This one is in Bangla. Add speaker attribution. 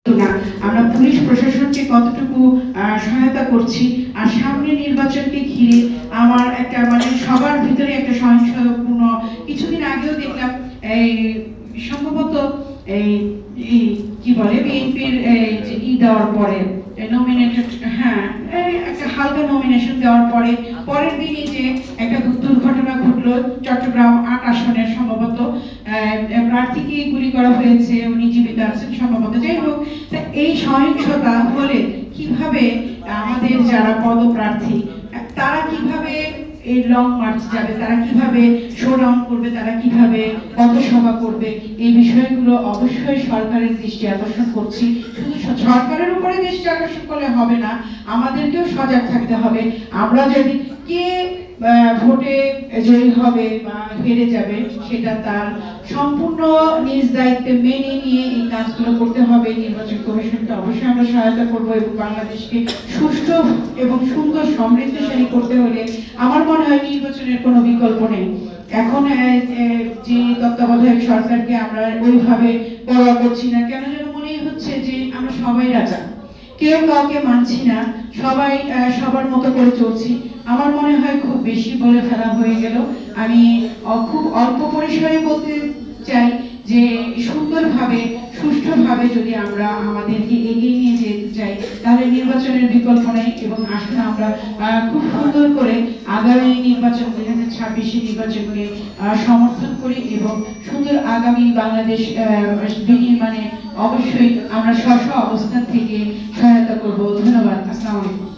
Speaker 1: না আমরা পুলিশ প্রশাসনকে কতটুকু সহায়তা করছি, আর সামনে নির্বাচনকে ঘিরে আমার একটা সবার ভিতরে একটা সহিংসতাপূর্ণ কিছুদিন আগেও দেখলাম এই সম্ভবত এই কি বলে বিএনপির দেওয়ার পরে নমিনেটেড একটা হালকা নমিনেশন দেওয়ার পরে পরের দিনই যে একটা দুর্ঘটনা ঘটলো চট্টগ্রাম ৮ আসনের সম্ভবত প্রার্থীকে গুলি করা হয়েছে, উনি জীবিত আছেন সম্ভবত। যাই হোক, এই সহিংসতা হলে কিভাবে আমাদের যারা পদপ্রার্থী তারা কিভাবে এই লং মার্চ যাবে, তারা কিভাবে শোডাউন করবে, তারা কিভাবে পথসভা করবে, এই বিষয়গুলো অবশ্যই সরকারের দৃষ্টি আকর্ষণ করছি। শুধু সরকারের উপরে দৃষ্টি আকর্ষণ করলে হবে না, আমাদেরকেও সজাগ থাকতে হবে। আমরা যদি কে ভোটে জয়ী হবে বা হেরে যাবে সেটা তার সম্পূর্ণ নিজ দায়িত্বে মেনে নিয়ে এই কাজগুলো করতে হবে। নির্বাচন কমিশনকে অবশ্যই আমরা সহায়তা করবো এবং বাংলাদেশকে সুষ্ঠু এবং সুন্দর সমৃদ্ধশালী করতে হলে আমার মনে হয় নির্বাচনের কোনো বিকল্প নেই। এখন যে তত্ত্বাবধায়ক সরকারকে আমরা ওইভাবে বলা করছি না, কেন যেন মনেই হচ্ছে যে আমরা সবাই রাজা, কেউ কাউকে মানছি না, সবাই সবার মতো করে চলছি। আমার মনে হয় খুব বেশি বলে ফেলা হয়ে গেল। আমি খুব অল্প পরিসরে বলতে চাই যে সুন্দরভাবে সুষ্ঠুভাবে যদি আমরা আমাদেরকে এগিয়ে নিয়ে যেতে চাই তাহলে নির্বাচনের বিকল্প নেই এবং আসলে আমরা খুব সুন্দর করে আগামী নির্বাচন 2026 নির্বাচনকে সমর্থন করি এবং সুন্দর আগামী বাংলাদেশ বিনির্মাণে অবশ্যই আমরা স্ব অবস্থান থেকে সহায়তা করব। ধন্যবাদ। আসসালামু আলাইকুম।